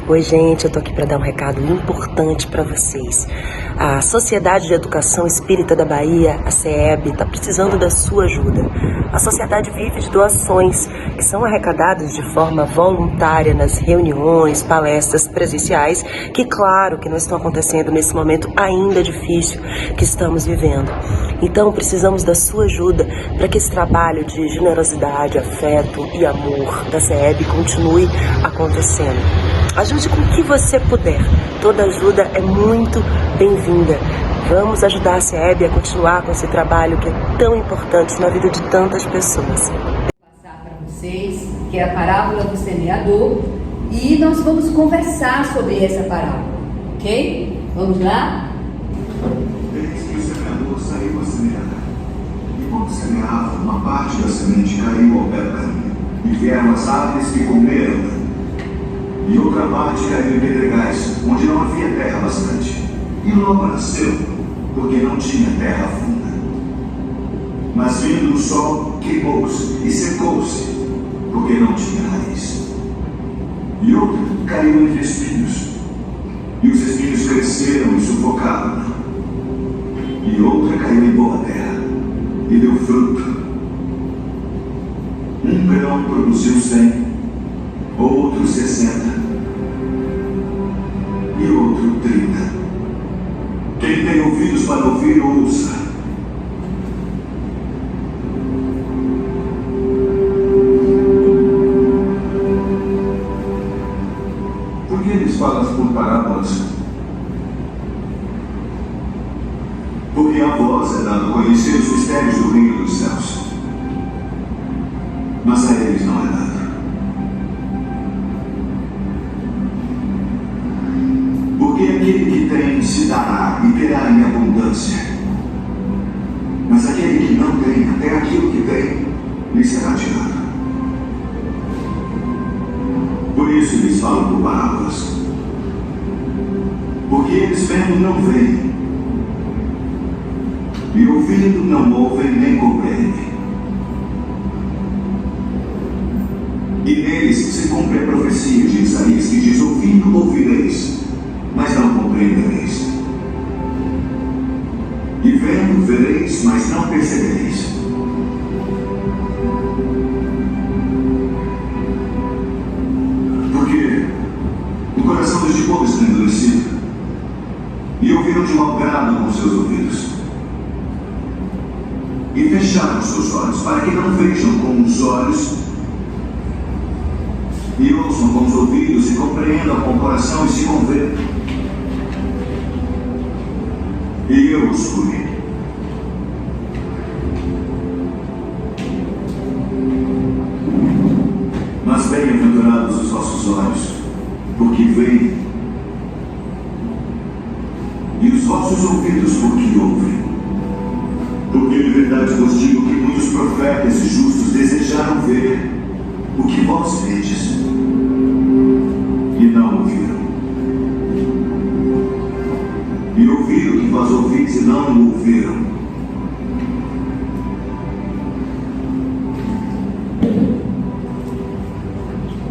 Oi, gente, eu tô aqui para dar um recado importante para vocês. A Sociedade de Educação Espírita da Bahia, a SEEB, está precisando da sua ajuda. A sociedade vive de doações que são arrecadadas de forma voluntária nas reuniões, palestras presenciais, que claro que não estão acontecendo nesse momento ainda difícil que estamos vivendo. Então precisamos da sua ajuda para que esse trabalho de generosidade, afeto e amor da SEEB continue acontecendo. Ajude com o que você puder. Toda ajuda é muito bem-vinda. Vamos ajudar a SEEB a continuar com esse trabalho que é tão importante na vida de tantas pessoas. Vou passar para vocês que é a parábola do semeador e nós vamos conversar sobre essa parábola, ok? Vamos lá? Eis que o semeador saiu a semear. E quando semeava, uma parte da semente caiu ao pé do caminho, e vieram as aves que comeram. E outra parte caiu em pedregais, onde não havia terra bastante. E logo nasceu, porque não tinha terra funda. Mas vindo o sol, queimou-se e secou-se, porque não tinha raiz. E outra caiu entre espinhos, e os espinhos cresceram e sufocaram-na. E outra caiu em boa terra, e deu fruto. Um grão produziu 100, outro 60, e outro 30. Quem tem ouvidos para ouvir, ouça. Por que eles falam por parábolas? Porque a vós é dado conhecer os mistérios do reino dos céus, mas a eles não é dado. Porque aquele que tem se dará e terá em abundância, mas aquele que não tem, até aquilo que tem, lhe será tirado. Por isso eles falam por parábolas. Porque eles vendo não veem, e ouvindo não ouvem nem compreendem. E neles se cumpre a profecia de Isaías, que diz: ouvindo ouvireis, mas não compreendereis. E vendo vereis, mas não percebereis. Porque o coração deste povo está endurecido, e ouviram de mau grado com seus ouvidos, e fecharam os seus olhos, para que não vejam com os olhos, e ouçam com os ouvidos, e compreendam com o coração, e se convertam. E eu os curi. Mas bem-aventurados os vossos olhos, porque veem, e os vossos ouvidos, porque ouvem. Porque de verdade vos digo que muitos profetas e justos desejaram ver o que vós vedes, e não ouviram. E ouviram o que vós ouvis, e não ouviram.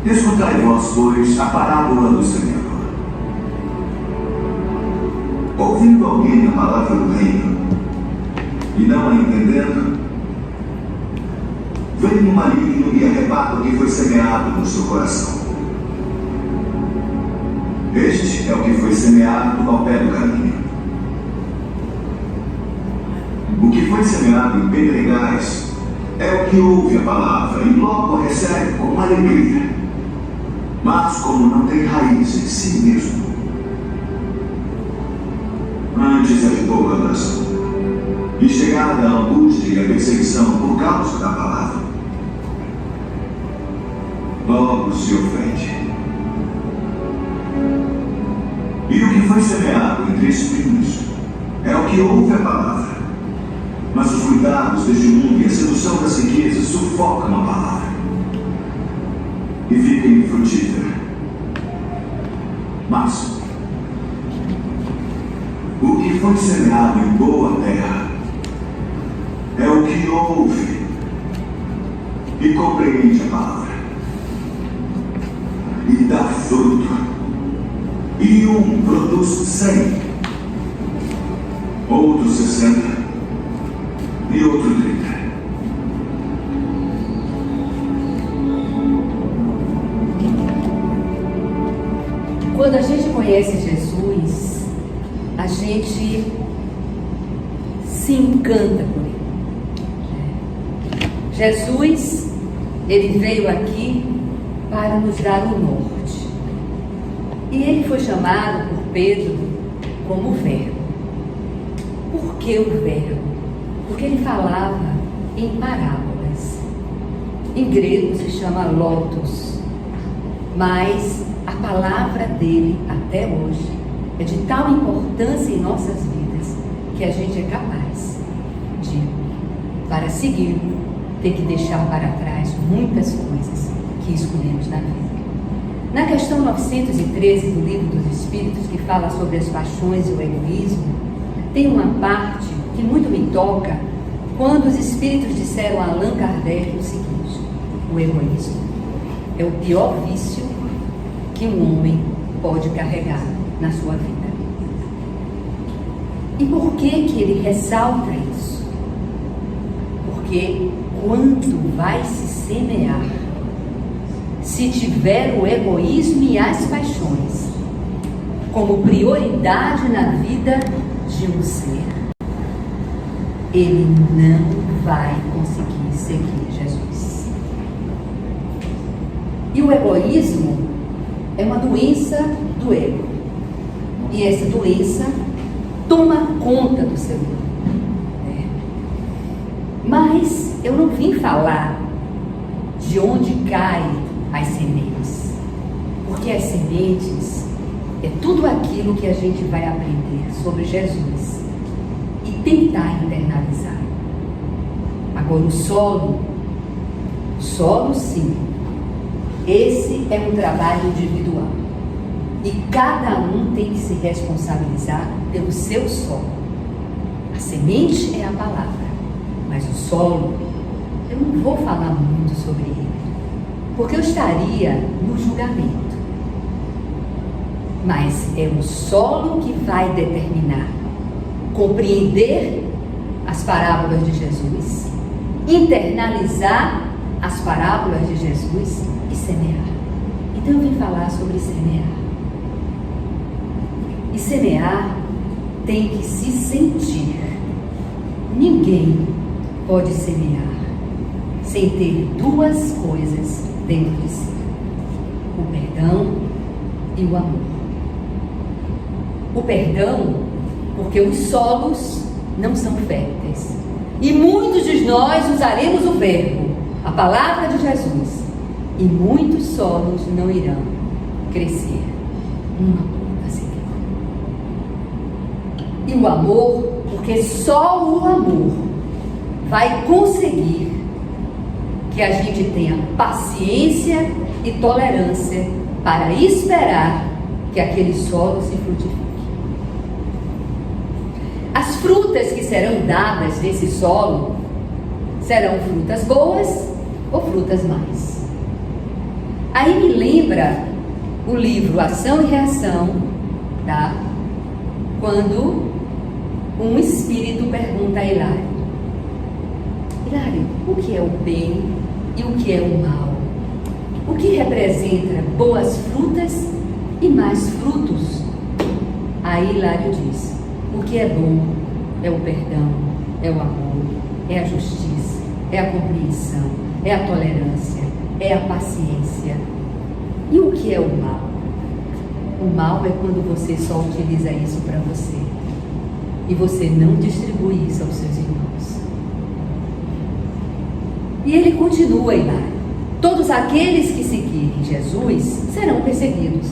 Escutai vós, pois, a parábola do semeador. Ouvindo alguém a palavra do reino, e não a entendendo, vem o maligno e arrebata o que foi semeado no seu coração. Este é o que foi semeado ao pé do caminho. O que foi semeado em pedregais é o que ouve a palavra e logo a recebe com alegria, mas como não tem raiz em si mesmo, antes é de pouca duração, e chegada a angústia e a perseguição por causa da palavra, logo se ofende. E o que foi semeado entre espinhos é o que ouve a palavra, mas os cuidados deste mundo e a sedução das riquezas sufocam a palavra e fica infrutífera. Mas o que foi semeado em boa terra é o que ouve e compreende a palavra e dá fruto, E um produz 100, outro 60 e outro 30. Quando a gente conhece Jesus, a gente se encanta por ele. Jesus, ele veio aqui para nos dar o norte. E ele foi chamado por Pedro como o Verbo. Por que o Verbo? Porque ele falava em parábolas. Em grego se chama lotos. Mas a palavra dele, até hoje, é de tal importância em nossas vidas que a gente é capaz de, para segui-lo, ter que deixar para trás muitas coisas que escolhemos na vida. Na questão 913 do Livro dos Espíritos, que fala sobre as paixões e o egoísmo, tem uma parte que muito me toca quando os Espíritos disseram a Allan Kardec o seguinte: o egoísmo é o pior vício que um homem pode carregar na sua vida. E por que ele ressalta isso? Porque quando vai se semear, se tiver o egoísmo e as paixões como prioridade na vida de um ser, ele não vai conseguir seguir Jesus. E o egoísmo é uma doença do ego. E essa doença toma conta do ser humano. Mas eu não vim falar de onde caem as sementes. Porque as sementes é tudo aquilo que a gente vai aprender sobre Jesus e tentar internalizar. Agora o solo sim, esse é um trabalho individual. E cada um tem que se responsabilizar pelo seu solo. A semente é a palavra, mas o solo, eu não vou falar muito sobre ele, porque eu estaria no julgamento. Mas é o solo que vai determinar compreender as parábolas de Jesus, internalizar as parábolas de Jesus e semear. Então eu vim falar sobre semear. E semear tem que se sentir. Ninguém pode semear sem ter duas coisas dentro de si: o perdão e o amor. O perdão, porque os solos não são férteis. E muitos de nós usaremos o verbo, a palavra de Jesus, e muitos solos não irão crescer uma planta seca. E o amor, porque só o amor vai conseguir que a gente tenha paciência e tolerância para esperar que aquele solo se frutifique. As frutas que serão dadas desse solo serão frutas boas ou frutas más. Aí me lembra o livro Ação e Reação, tá? Quando um espírito pergunta a Hilário: Hilário, o que é o bem e o que é o mal? O que representa boas frutas e mais frutos? Aí Hilário diz: o que é bom é o perdão, é o amor, é a justiça, é a compreensão, é a tolerância, é a paciência. E o que é o mal? O mal é quando você só utiliza isso para você e você não distribui isso aos seus irmãos. E ele continua, Hilário: todos aqueles que seguirem Jesus serão perseguidos,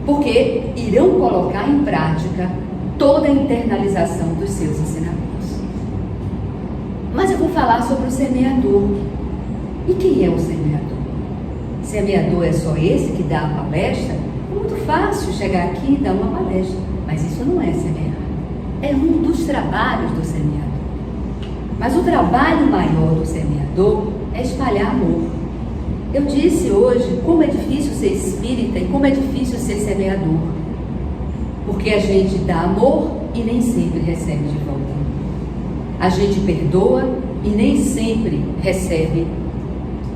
porque irão colocar em prática toda a internalização dos seus ensinamentos. Mas eu vou falar sobre o semeador. E quem é o semeador? Semeador é só esse que dá a palestra? É muito fácil chegar aqui e dar uma palestra, mas isso não é semear. É um dos trabalhos do semeador. Mas o trabalho maior do semeador é espalhar amor. Eu disse hoje como é difícil ser espírita e como é difícil ser semeador. Porque a gente dá amor e nem sempre recebe de volta. A gente perdoa e nem sempre recebe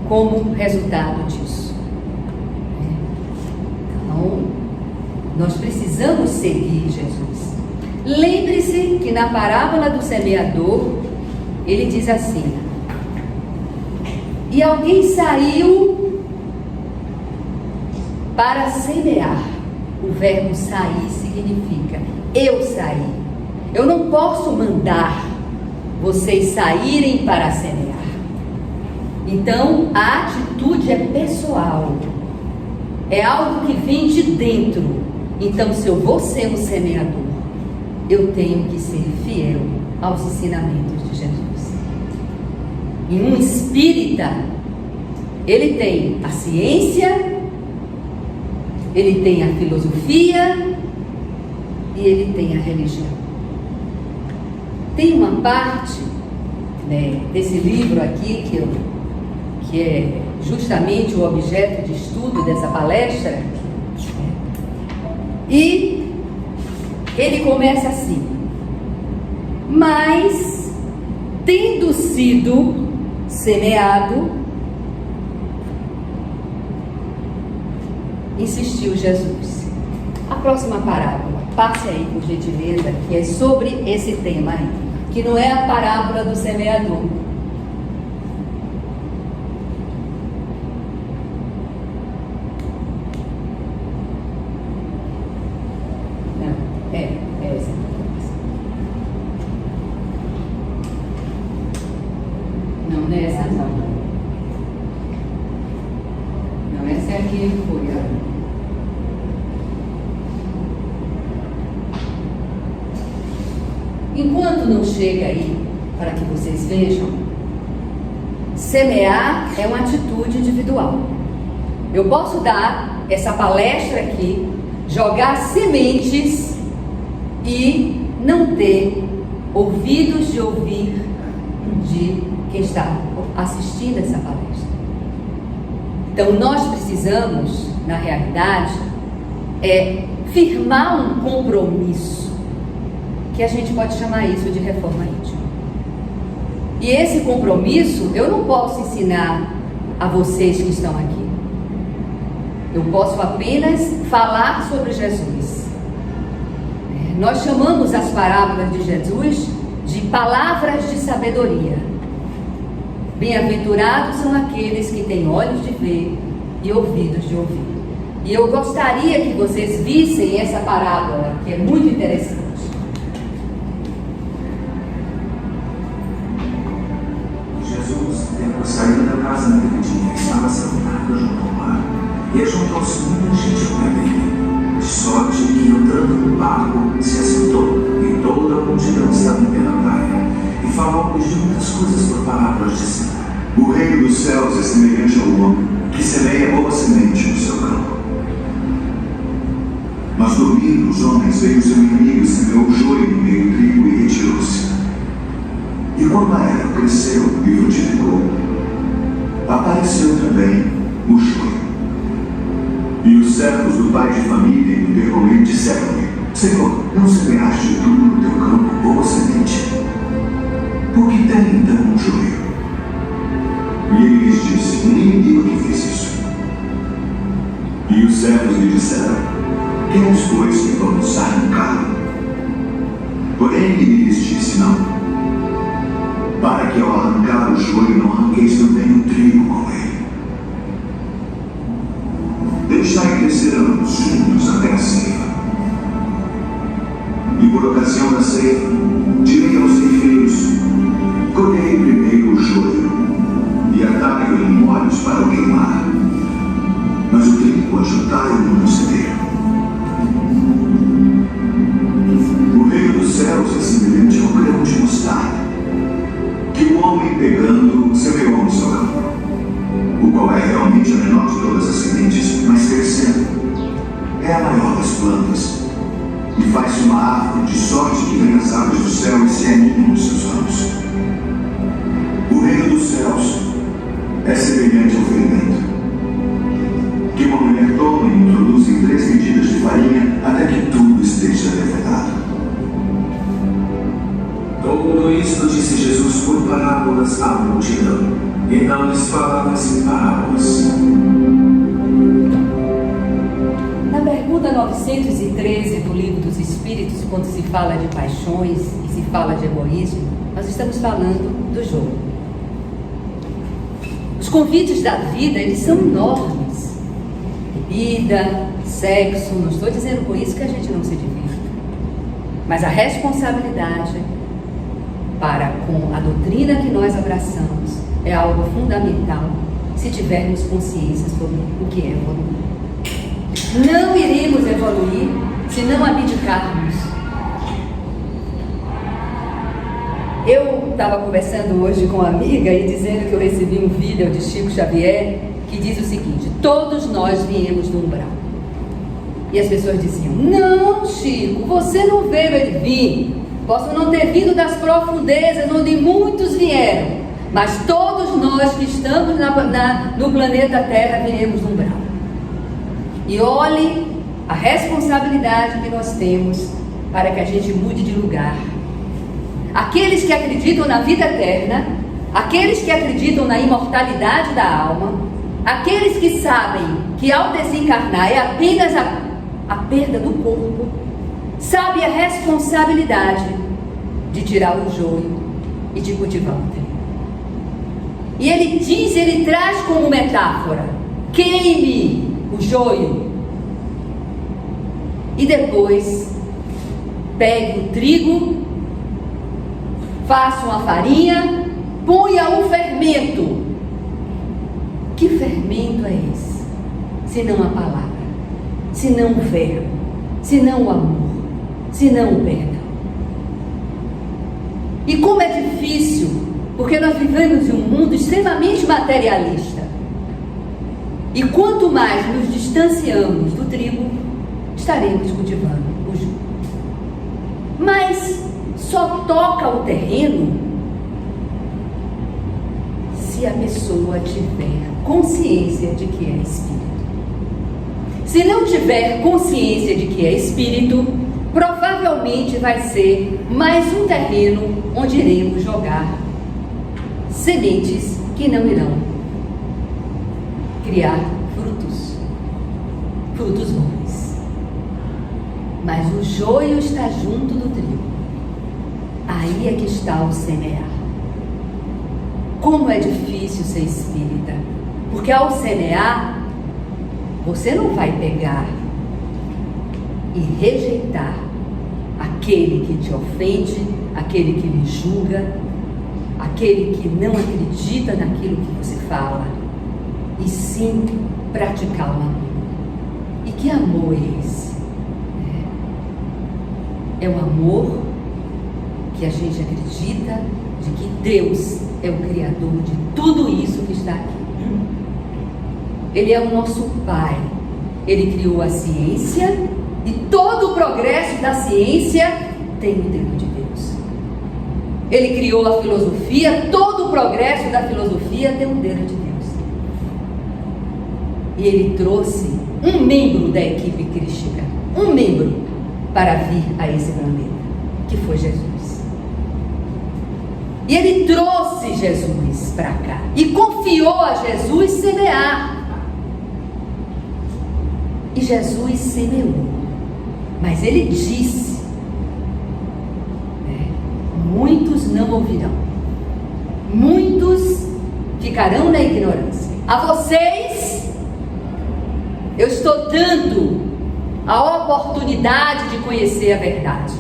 como resultado disso. Então, nós precisamos seguir Jesus. Lembre-se que na parábola do semeador, ele diz assim: e alguém saiu para semear. O verbo sair significa eu saí. Eu não posso mandar vocês saírem para semear. Então, a atitude é pessoal. É algo que vem de dentro. Então, se eu vou ser um semeador, eu tenho que ser fiel aos ensinamentos de Jesus. E um espírita, ele tem a ciência, ele tem a filosofia e ele tem a religião. Tem uma parte, né, desse livro aqui que é justamente o objeto de estudo dessa palestra, e ele começa assim: mas tendo sido semeado, insistiu Jesus. A próxima parábola, passe aí por gentileza, que é sobre esse tema aí, que não é a parábola do semeador. Não, é essa. Não é essa não. Não, essa é a que foi a... Enquanto não chega aí, para que vocês vejam, semear é uma atitude individual. Eu posso dar essa palestra aqui, jogar sementes e não ter ouvidos de ouvir de quem está assistindo essa palestra. Então nós precisamos, na realidade, firmar um compromisso, que a gente pode chamar isso de reforma íntima. E esse compromisso eu não posso ensinar a vocês que estão aqui. Eu posso apenas falar sobre Jesus. Nós chamamos as parábolas de Jesus de palavras de sabedoria. Bem-aventurados são aqueles que têm olhos de ver e ouvidos de ouvir. E eu gostaria que vocês vissem essa parábola, que é muito interessante. Saiu da casa naquele dia, estava sentado junto ao mar, e ajuntou-se muita gente para ele, de sorte que, entrando no barco, se assentou, e toda a multidão estava em pé na praia, e falou-lhes de muitas coisas por parábolas, dizendo: o reino dos céus é semelhante ao homem que semeia boa semente no seu campo. Mas dormindo os homens, veio o seu inimigo e semeou o joio no meio do trigo e retirou-se. E quando a erva cresceu e frutificou, apareceu também o joio. E os servos do pai de família interrogaram e disseram-lhe: Senhor, não semeaste tudo no teu campo boa semente? Por que tem então o joio? E ele lhes disse: nem eu que fiz isso. E os servos lhe disseram: queres, pois, que vamos arrancá-lo? Porém ele lhes disse: não, para que ao arrancar o joio não arranqueis também o trigo com ele. Deixai crescer ambos juntos até a ceifa. E por ocasião da ceifa, direi aos ceifeiros: colhei primeiro o joio, e atai-o em molhos para o queimar, mas o trigo ajuntai-o no celeiro. O reino dos céus é semelhante ao grão de mostarda, que o homem pegando semeou no seu campo, o qual é realmente a menor de todas as sementes, mas crescendo é a maior das plantas, e faz-se uma árvore de sorte que vem as aves do céu e se aninham nos seus ramos. O reino dos céus é semelhante ao fermento, que uma mulher toma e introduz em 3 medidas de farinha até que tudo esteja todas à multidão, e não lhes falava em parábolas. Na pergunta 913 do Livro dos Espíritos, quando se fala de paixões e se fala de egoísmo, nós estamos falando do jogo. Os convites da vida, eles são enormes. Bebida, sexo, não estou dizendo com isso que a gente não se divirta. Mas a responsabilidade para com a doutrina que nós abraçamos é algo fundamental se tivermos consciência sobre o que é evoluir. Não iremos evoluir se não abdicarmos. Eu estava conversando hoje com uma amiga e dizendo que eu recebi um vídeo de Chico Xavier que diz o seguinte: todos nós viemos do umbral. E as pessoas diziam: não, Chico, você não veio, ele vir. Posso não ter vindo das profundezas onde muitos vieram, mas todos nós que estamos no planeta Terra viemos do umbral. E olhe a responsabilidade que nós temos para que a gente mude de lugar. Aqueles que acreditam na vida eterna, aqueles que acreditam na imortalidade da alma, aqueles que sabem que ao desencarnar é apenas a perda do corpo, sabem a responsabilidade de tirar o joio e de cultivar o trigo. E ele traz como metáfora: queime o joio e depois pegue o trigo, faça uma farinha, ponha um fermento. Que fermento é esse? Se não a palavra, se não o verbo, se não o amor, se não o perdão. E como é difícil, porque nós vivemos em um mundo extremamente materialista. E quanto mais nos distanciamos do trigo, estaremos cultivando o joio. Mas só toca o terreno se a pessoa tiver consciência de que é espírito. Se não tiver consciência de que é espírito, provavelmente vai ser mais um terreno onde iremos jogar sementes que não irão criar frutos bons. Mas o joio está junto do trigo. Aí é que está o semear. Como é difícil ser espírita, porque ao semear, você não vai pegar e rejeitar aquele que te ofende, aquele que lhe julga, aquele que não acredita naquilo que você fala, e sim praticar o amor. E que amor é esse? É o amor que a gente acredita de que Deus é o Criador de tudo isso que está aqui. Ele é o nosso Pai. Ele criou a ciência e todo o progresso da ciência tem o dedo de Deus. Ele criou a filosofia, todo o progresso da filosofia tem o dedo de Deus. E ele trouxe um membro da equipe crística, um membro para vir a esse planeta, que foi Jesus. E ele trouxe Jesus para cá e confiou a Jesus semear. E Jesus semeou, mas ele disse: muitos não ouvirão, muitos ficarão na ignorância. A vocês eu estou dando a oportunidade de conhecer a verdade.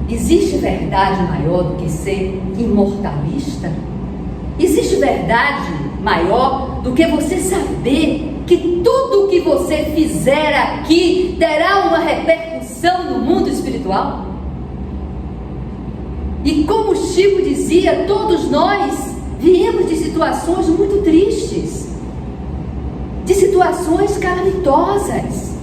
Existe verdade maior do que ser imortalista? Existe verdade maior do que você saber que tudo que você fizer aqui terá uma repercussão no mundo espiritual? E como Chico dizia, todos nós viemos de situações muito tristes, de situações calamitosas.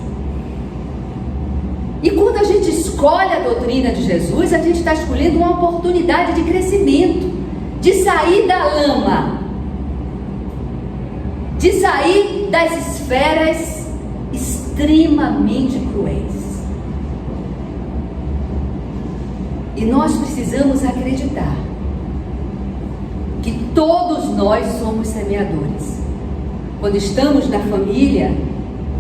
E quando a gente escolhe a doutrina de Jesus, a gente está escolhendo uma oportunidade de crescimento, de sair da lama, de sair das esferas extremamente cruéis. E nós precisamos acreditar todos nós somos semeadores. Quando estamos na família,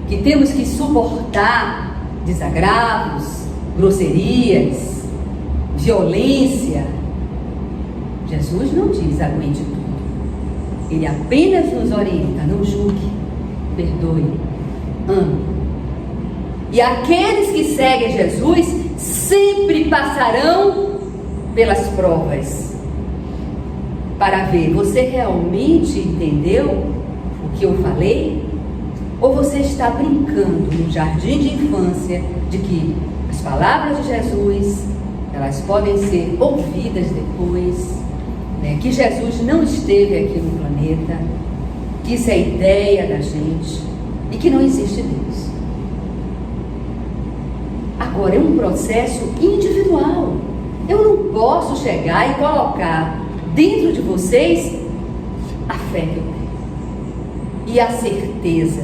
que temos que suportar desagravos, grosserias, violência, Jesus não diz aguente tudo. Ele apenas nos orienta: não julgue, perdoe, ame. E aqueles que seguem Jesus sempre passarão pelas provas para ver, você realmente entendeu o que eu falei? Ou você está brincando no jardim de infância de que as palavras de Jesus, elas podem ser ouvidas depois, né? Que Jesus não esteve aqui no planeta, que isso é ideia da gente e que não existe Deus. Agora, é um processo individual. Eu não posso chegar e colocar dentro de vocês a fé que eu tenho e a certeza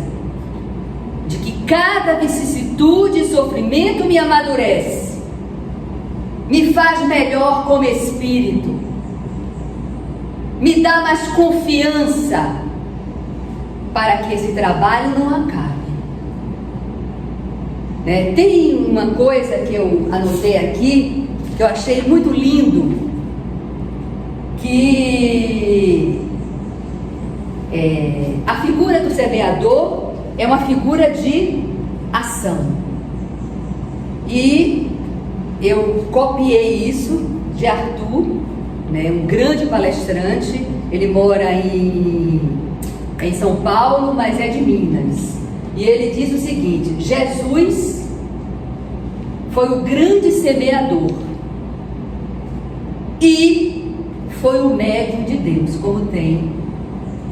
de que cada vicissitude e sofrimento me amadurece, me faz melhor como espírito, me dá mais confiança para que esse trabalho não acabe. Né? Tem uma coisa que eu anotei aqui, que eu achei muito lindo, que a figura do semeador é uma figura de ação. E eu copiei isso de Arthur, né, um grande palestrante. Ele mora em São Paulo, mas é de Minas. E ele diz o seguinte: Jesus foi o grande semeador e foi o médium de Deus, como tem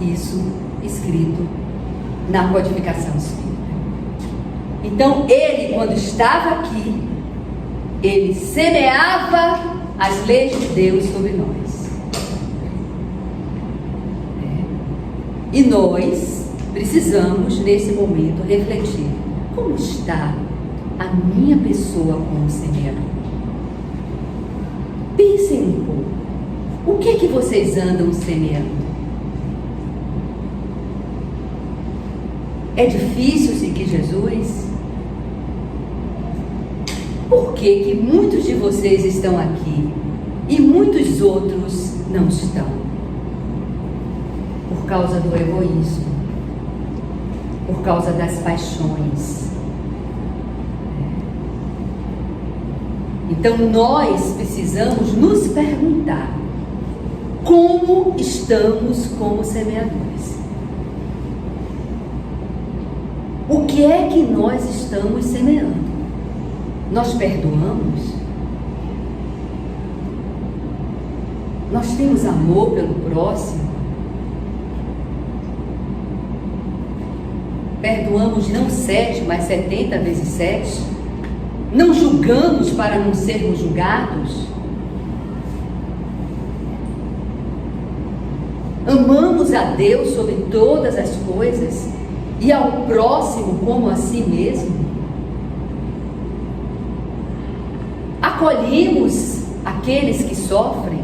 isso escrito na codificação espírita. Então ele, quando estava aqui, ele semeava as leis de Deus sobre nós. E nós precisamos, nesse momento, refletir: como está a minha pessoa como semeador? Pensem um pouco. O que é que vocês andam semeando? É difícil seguir Jesus? Por que que muitos de vocês estão aqui e muitos outros não estão? Por causa do egoísmo, por causa das paixões. Então nós precisamos nos perguntar: como estamos como semeadores? O que é que nós estamos semeando? Nós perdoamos? Nós temos amor pelo próximo? Perdoamos não 7, mas 70 vezes 7? Não julgamos para não sermos julgados? Amamos a Deus sobre todas as coisas e ao próximo como a si mesmo? Acolhemos aqueles que sofrem?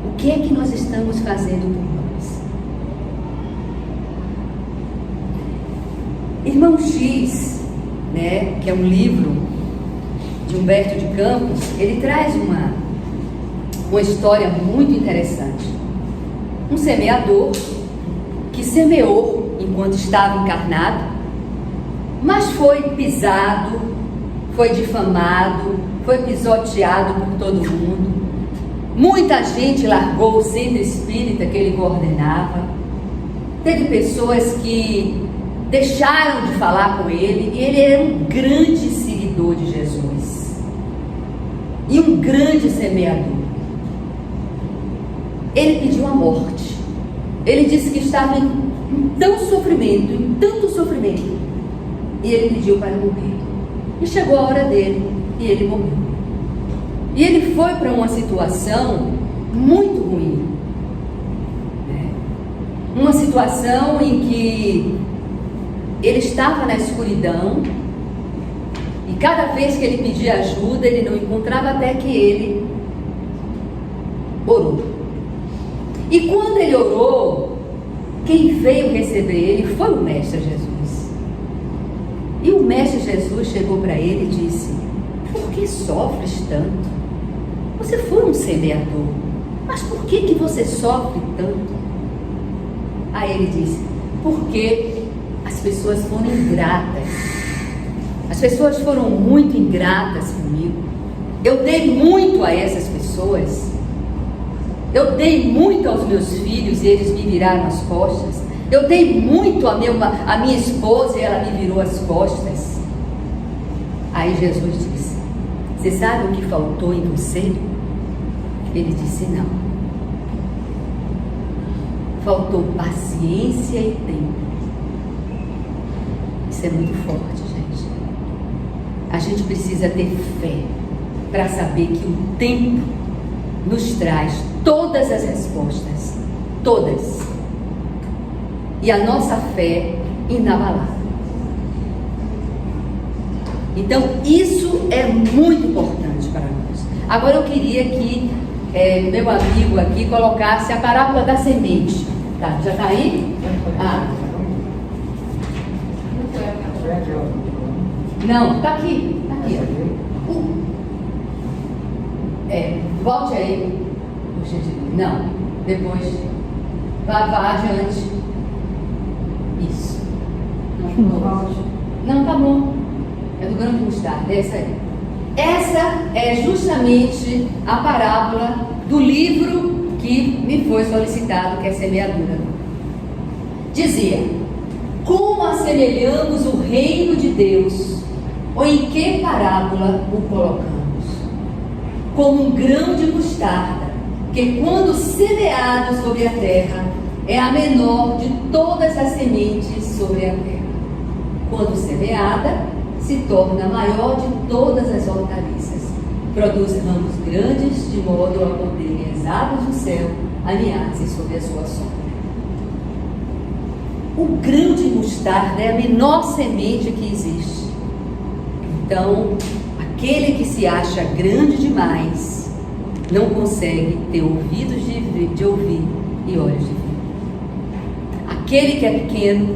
O que é que nós estamos fazendo por nós? Irmão X, né, que é um livro de Humberto de Campos, ele traz uma história muito interessante. Um semeador que semeou enquanto estava encarnado, mas foi pisado, foi difamado, foi pisoteado por todo mundo. Muita gente largou o centro espírita que ele coordenava. Teve pessoas que deixaram de falar com ele, e ele era um grande seguidor de Jesus e um grande semeador. Ele pediu a morte. Ele disse que estava em tanto sofrimento, e ele pediu para morrer. E chegou a hora dele, e ele morreu. E ele foi para uma situação muito ruim, né? Uma situação em que ele estava na escuridão, e cada vez que ele pedia ajuda, ele não encontrava, até que ele orou. E quando ele orou, quem veio receber ele foi o Mestre Jesus. E o Mestre Jesus chegou para ele e disse: por que sofres tanto? Você foi um semeador, mas por que você sofre tanto? Aí ele disse: porque as pessoas foram ingratas. As pessoas foram muito ingratas comigo. Eu dei muito a essas pessoas. Eu dei muito aos meus filhos e eles me viraram as costas. Eu dei muito a minha esposa e ela me virou as costas. Aí Jesus disse: você sabe o que faltou em você? Ele disse: não. Faltou paciência e tempo. Isso é muito forte, gente. A gente precisa ter fé para saber que o tempo nos traz todas as respostas. Todas. E a nossa fé inabalável. Então, isso é muito importante para nós. Agora eu queria que meu amigo aqui colocasse a parábola da semente. Tá, já está aí? Não, está aqui. Tá aqui, ó. Volte aí. Não, depois. Vá adiante. Isso. Não, tá bom. É do grão de mostarda, essa aí. Essa é justamente a parábola do livro que me foi solicitado, que é Semeadura. Dizia: como assemelhamos o reino de Deus, ou em que parábola o colocamos? Como um grão de mostarda, que quando semeado sobre a terra, é a menor de todas as sementes sobre a terra. Quando semeada, se torna a maior de todas as hortaliças. Produz ramos grandes, de modo a poderem as aves do céu aninhar-se sobre a sua sombra. O grão de mostarda é a menor semente que existe. Então, aquele que se acha grande demais não consegue ter ouvidos de ouvir e olhos de ver. Aquele que é pequeno,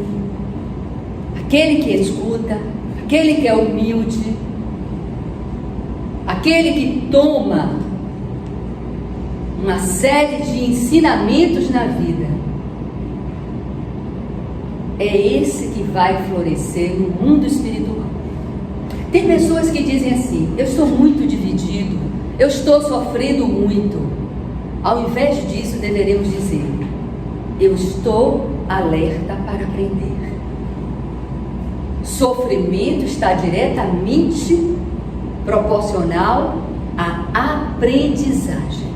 aquele que escuta, aquele que é humilde, aquele que toma uma série de ensinamentos na vida, é esse que vai florescer no mundo espiritual. Tem pessoas que dizem assim: eu estou muito dividido, eu estou sofrendo muito. Ao invés disso, deveremos dizer: eu estou alerta para aprender. Sofrimento está diretamente proporcional à aprendizagem.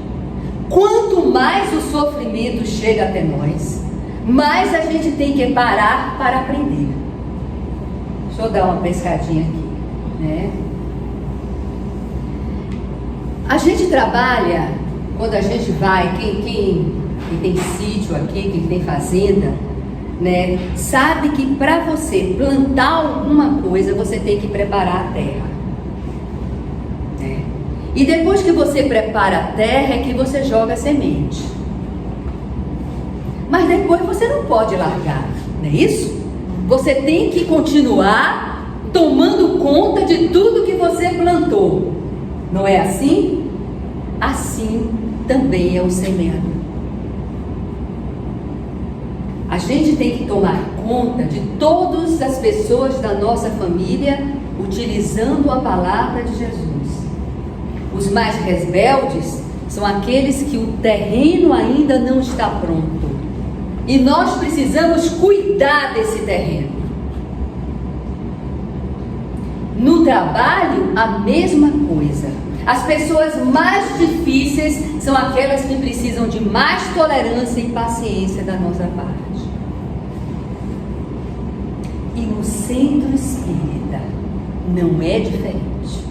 Quanto mais o sofrimento chega até nós, mais a gente tem que parar para aprender. Deixa eu dar uma pescadinha aqui, né? A gente trabalha, quando a gente vai, quem tem sítio aqui, quem tem fazenda, né, sabe que para você plantar alguma coisa, você tem que preparar a terra. Né? E depois que você prepara a terra, é que você joga a semente. Mas depois você não pode largar, não é isso? Você tem que continuar tomando conta de tudo que você plantou. Não é assim? Assim também é o semeador. A gente tem que tomar conta de todas as pessoas da nossa família, utilizando a palavra de Jesus. Os mais rebeldes são aqueles que o terreno ainda não está pronto. E nós precisamos cuidar desse terreno. No trabalho, a mesma coisa. As pessoas mais difíceis são aquelas que precisam de mais tolerância e paciência da nossa parte. E no centro espírita não é diferente.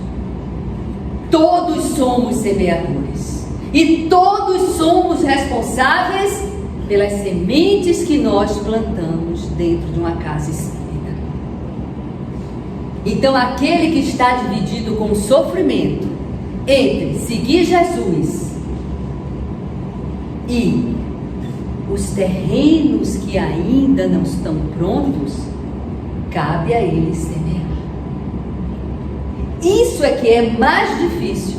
Todos somos semeadores e todos somos responsáveis pelas sementes que nós plantamos dentro de uma casa espírita. Então, aquele que está dividido com o sofrimento entre seguir Jesus E os terrenos que ainda não estão prontos, cabe a eles semear. Isso é que é mais difícil.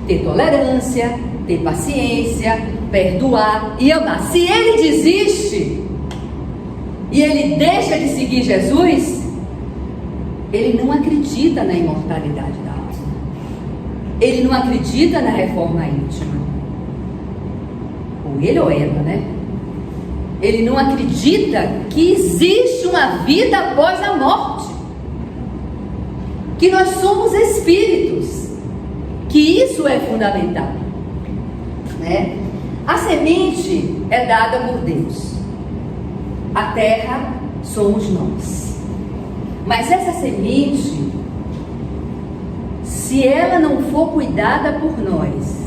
Ter tolerância, ter paciência, perdoar e amar. Se ele desiste e ele deixa de seguir Jesus, ele não acredita na imortalidade da alma. Ele não acredita na reforma íntima. Ou ele ou ela, né? Ele não acredita que existe uma vida após a morte. Que nós somos espíritos. Que isso é fundamental, né? A semente é dada por Deus. A terra somos nós. Mas essa semente, se ela não for cuidada por nós,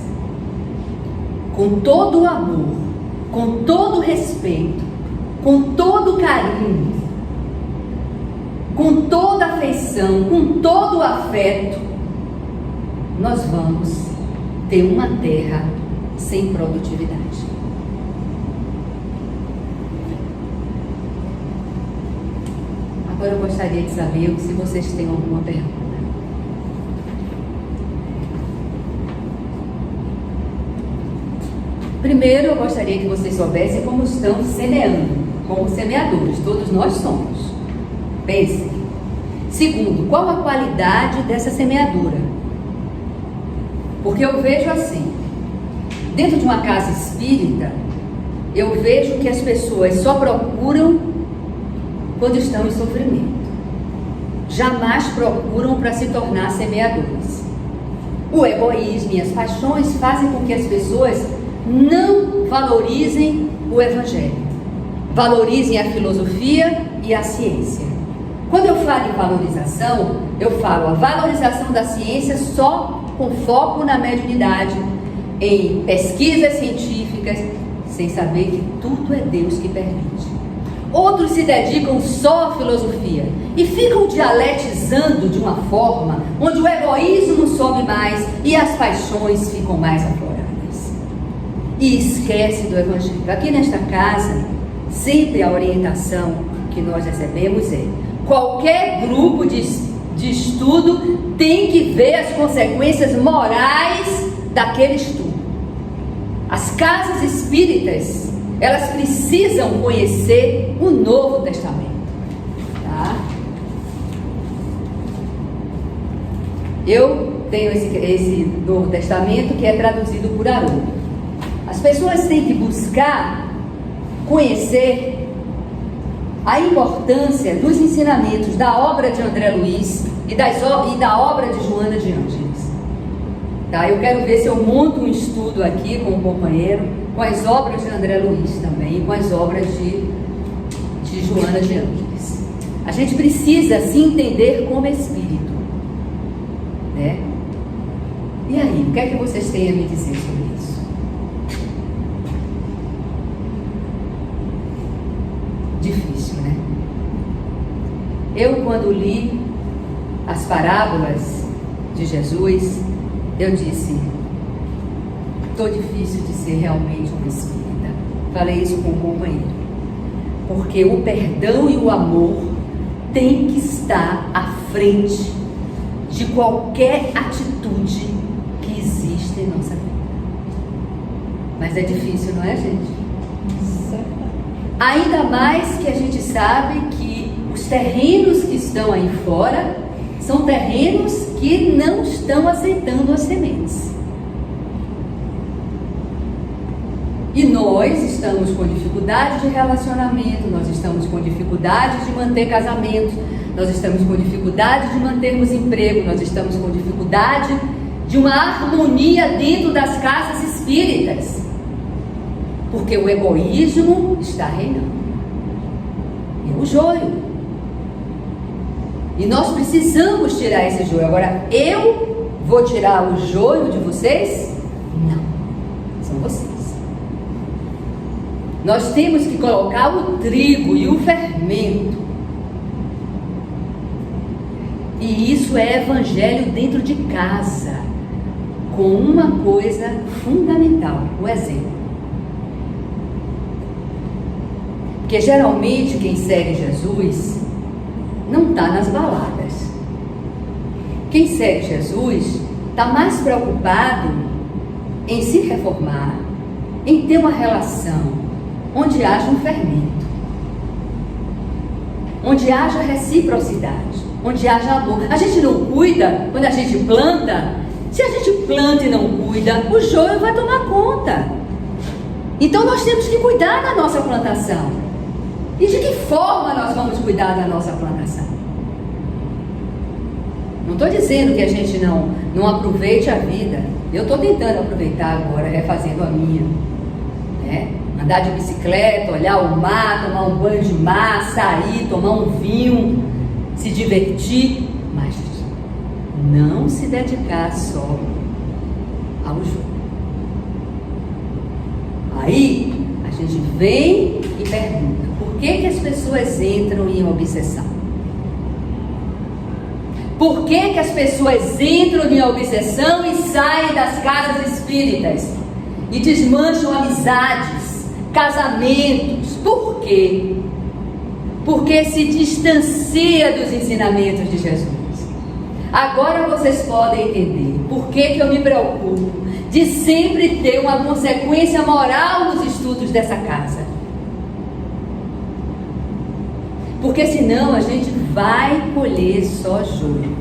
com todo o amor, com todo o respeito, com todo o carinho, com toda a afeição, com todo o afeto, nós vamos ter uma terra sem produtividade. Agora eu gostaria de saber se vocês têm alguma pergunta. Primeiro, eu gostaria que vocês soubessem como estão semeando, como semeadores, todos nós somos. Pensem. Segundo, qual a qualidade dessa semeadura? Porque eu vejo assim, dentro de uma casa espírita, eu vejo que as pessoas só procuram quando estão em sofrimento. Jamais procuram para se tornar semeadores. O egoísmo e as paixões fazem com que as pessoas não valorizem o Evangelho, valorizem a filosofia e a ciência. Quando eu falo em valorização, eu falo a valorização da ciência só com foco na mediunidade, em pesquisas científicas, sem saber que tudo é Deus que permite. Outros se dedicam só à filosofia e ficam dialetizando de uma forma onde o egoísmo sobe mais e as paixões ficam mais afloradas. E esquece do Evangelho. Aqui nesta casa, sempre a orientação que nós recebemos é: qualquer grupo de estudo tem que ver as consequências morais daquele estudo. As casas espíritas, elas precisam conhecer o Novo Testamento, tá? Eu tenho esse Novo Testamento que é traduzido por Haroldo. As pessoas têm que buscar conhecer a importância dos ensinamentos da obra de André Luiz e da obra de Joana de Ângeles. Tá? Eu quero ver se eu monto um estudo aqui com um companheiro, com as obras de André Luiz também, e com as obras de Joana de Ângeles. A gente precisa se entender como espírito, né? E aí, o que é que vocês têm a me dizer sobre isso? Difícil, né? Eu, quando li as parábolas de Jesus, eu disse: estou difícil de ser realmente um espírita. Falei isso com um companheiro. Porque o perdão e o amor tem que estar à frente de qualquer atitude que existe em nossa vida. Mas é difícil, não é, gente? Ainda mais que a gente sabe que os terrenos que estão aí fora são terrenos que não estão aceitando as sementes. E nós estamos com dificuldade de relacionamento, nós estamos com dificuldade de manter casamento, nós estamos com dificuldade de mantermos emprego, nós estamos com dificuldade de uma harmonia dentro das casas espíritas. Porque o egoísmo está reinando. E o joio. E nós precisamos tirar esse joio. Agora, eu vou tirar o joio de vocês? Não. São vocês. Nós temos que colocar o trigo e o fermento. E isso é evangelho dentro de casa. Com uma coisa fundamental, o exemplo. Porque geralmente quem segue Jesus não está nas baladas. Quem segue Jesus está mais preocupado em se reformar, em ter uma relação onde haja um fermento, onde haja reciprocidade, onde haja amor. A gente não cuida quando a gente planta. Se a gente planta e não cuida, o joio vai tomar conta. Então nós temos que cuidar da nossa plantação. E de que forma nós vamos cuidar da nossa plantação? Não estou dizendo que a gente não aproveite a vida. Eu estou tentando aproveitar agora, refazendo a minha. Né? Andar de bicicleta, olhar o mar, tomar um banho de mar, sair, tomar um vinho, se divertir, mas não se dedicar só ao jogo. Aí a gente vem e pergunta: por que as pessoas entram em obsessão? Por que as pessoas entram em obsessão e saem das casas espíritas e desmancham amizades, casamentos? Por quê? Porque se distancia dos ensinamentos de Jesus. Agora vocês podem entender por que eu me preocupo de sempre ter uma consequência moral nos estudos dessa casa. Porque senão a gente vai colher só joio.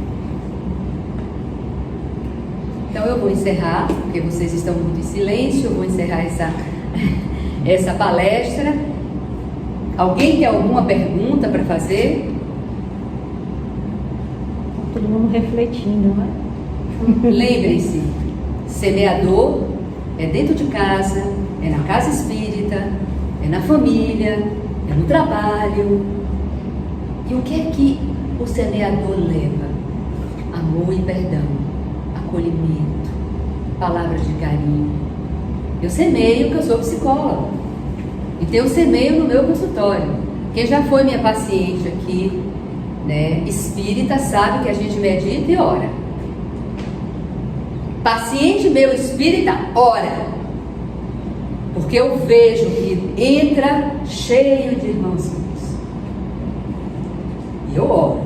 Então eu vou encerrar, porque vocês estão muito em silêncio, eu vou encerrar essa palestra. Alguém tem alguma pergunta para fazer? Todo mundo refletindo, não é? Lembrem-se, semeador é dentro de casa, é na casa espírita, é na família, é no trabalho. E o que é que o semeador leva? Amor e perdão, acolhimento, palavras de carinho. Eu semeio porque eu sou psicóloga. Então eu semeio no meu consultório. Quem já foi minha paciente aqui, né, espírita, sabe que a gente medita e ora. Paciente meu espírita, ora. Porque eu vejo que entra cheio de irmãozinhos. E eu oro.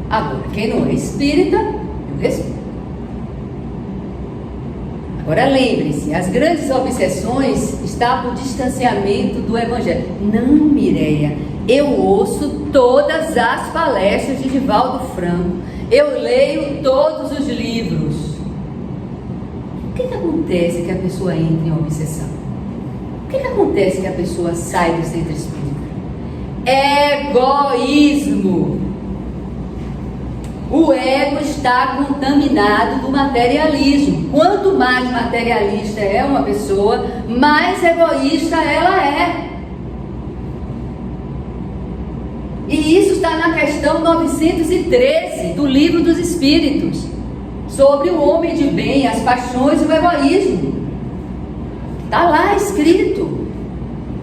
Agora, quem não é espírita, eu respeito. Agora lembre-se, as grandes obsessões estão no distanciamento do Evangelho. Não, Mireia, eu ouço todas as palestras de Divaldo Franco. Eu leio todos os livros. O que acontece que a pessoa entra em obsessão? O que acontece que a pessoa sai do centro espírita? Egoísmo. O ego está contaminado do materialismo. Quanto mais materialista é uma pessoa, mais egoísta ela é. E isso está na questão 913 do Livro dos Espíritos, sobre o homem de bem, as paixões e o egoísmo. Está lá escrito.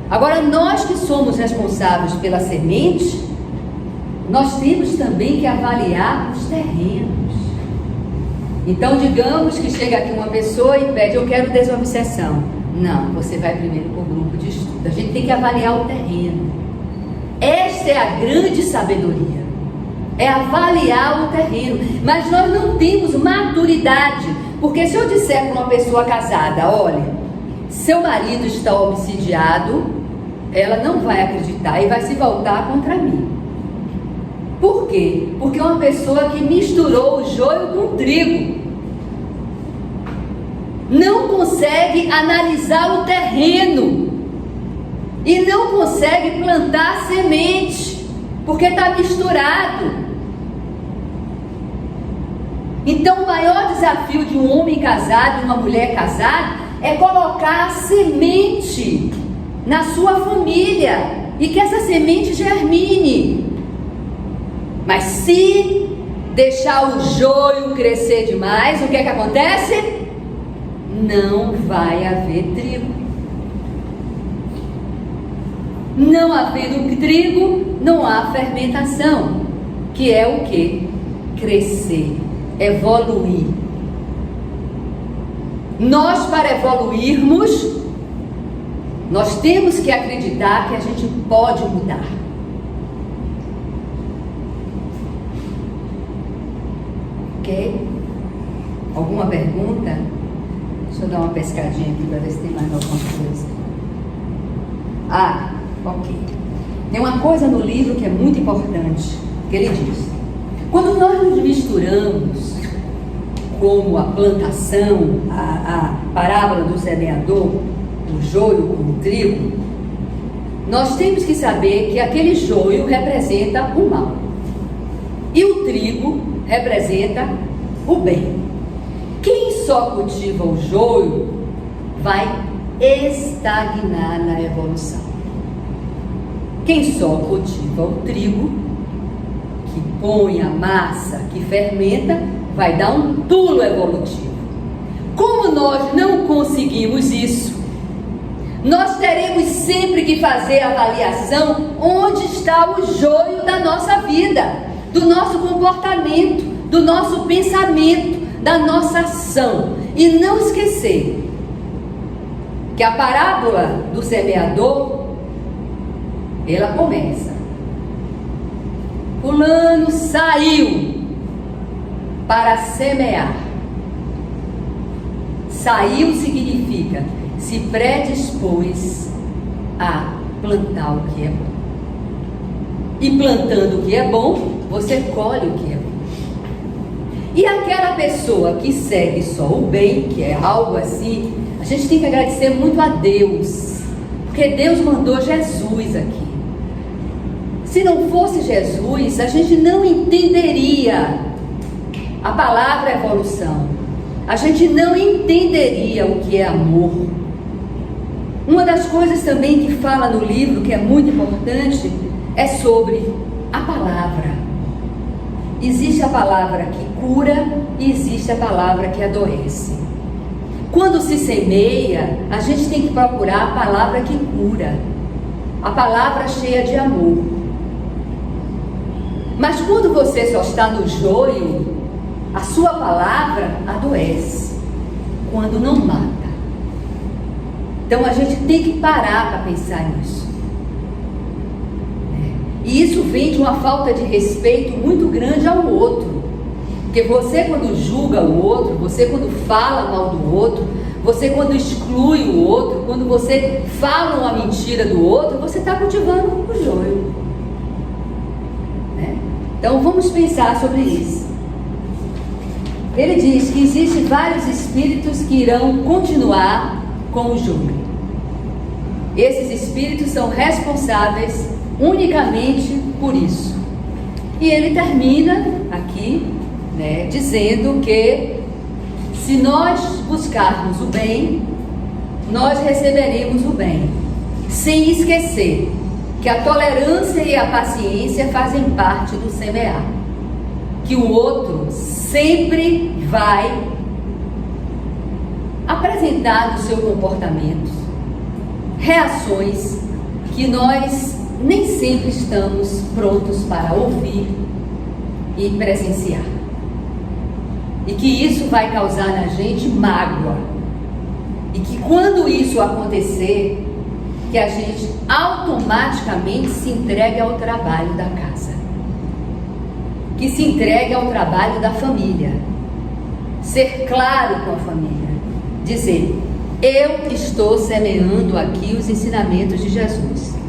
Agora, nós que somos responsáveis pela semente, nós temos também que avaliar os terrenos. Então, digamos que chega aqui uma pessoa e pede: eu quero desobsessão. Não, você vai primeiro para o grupo de estudo. A gente tem que avaliar o terreno. Esta é a grande sabedoria. É avaliar o terreno. Mas nós não temos maturidade. Porque se eu disser para uma pessoa casada: olha, seu marido está obsidiado, ela não vai acreditar e vai se voltar contra mim. Por quê? Porque é uma pessoa que misturou o joio com o trigo. Não consegue analisar o terreno. E não consegue plantar semente. Porque está misturado. Então o maior desafio de um homem casado e uma mulher casada é colocar a semente na sua família. E que essa semente germine. Mas se deixar o joio crescer demais, o que é que acontece? Não vai haver trigo. Não havendo trigo, não há fermentação. Que é o que? Crescer, evoluir. Nós, para evoluirmos, Nós temos que acreditar que a gente pode mudar. Ok? Alguma pergunta? Deixa eu dar uma pescadinha aqui para ver se tem mais alguma coisa. Ok. Tem uma coisa no livro que é muito importante, que ele diz: quando nós nos misturamos, como a plantação, a parábola do semeador, o joio com o trigo, nós temos que saber que aquele joio representa o mal e o trigo representa o bem. Quem só cultiva o joio vai estagnar na evolução. Quem só cultiva o trigo, que põe a massa, que fermenta, vai dar um pulo evolutivo. Como nós não conseguimos isso, nós teremos sempre que fazer a avaliação onde está o joio da nossa vida, do nosso comportamento, do nosso pensamento, da nossa ação. E não esquecer que a parábola do semeador, ela começa: fulano saiu para semear. Saiu significa se predispôs a plantar o que é bom. E plantando o que é bom, você colhe o que é bom. E aquela pessoa que segue só o bem, que é algo assim, a gente tem que agradecer muito a Deus, porque Deus mandou Jesus aqui. Se não fosse Jesus, a gente não entenderia a palavra evolução. A gente não entenderia o que é amor. Uma das coisas também que fala no livro, que é muito importante, é sobre a palavra. Existe a palavra que cura e existe a palavra que adoece. Quando se semeia, a gente tem que procurar a palavra que cura, a palavra cheia de amor. Mas quando você só está no joio, a sua palavra adoece, quando não mata. Então a gente tem que parar para pensar nisso. E isso vem de uma falta de respeito muito grande ao outro. Porque você, quando julga o outro, você quando fala mal do outro, você quando exclui o outro, quando você fala uma mentira do outro, você está cultivando o joio. Então vamos pensar sobre isso. Ele diz que existem vários espíritos que irão continuar com o joio. Esses espíritos são responsáveis unicamente por isso. E ele termina aqui, dizendo que se nós buscarmos o bem, nós receberemos o bem, sem esquecer que a tolerância e a paciência fazem parte do semear, que o outro sempre vai apresentar no seu comportamento reações que nós nem sempre estamos prontos para ouvir e presenciar, e que isso vai causar na gente mágoa, e que quando isso acontecer, que a gente automaticamente se entregue ao trabalho da casa, que se entregue ao trabalho da família, ser claro com a família, dizer: eu estou semeando aqui os ensinamentos de Jesus.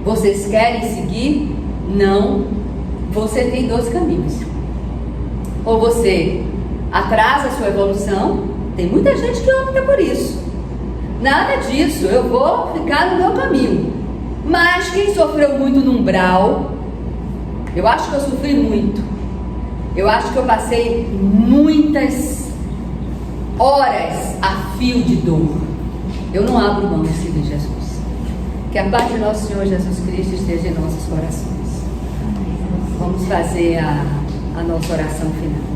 Vocês querem seguir? Não. Você tem 2 caminhos. Ou você atrasa a sua evolução, tem muita gente que opta por isso. Nada disso, eu vou ficar no meu caminho. Mas quem sofreu muito no umbral, eu acho que eu sofri muito. Eu acho que eu passei muitas horas a fio de dor. Eu não abro mão de seguir Jesus. Que a paz de nosso Senhor Jesus Cristo esteja em nossos corações. Vamos fazer a nossa oração final.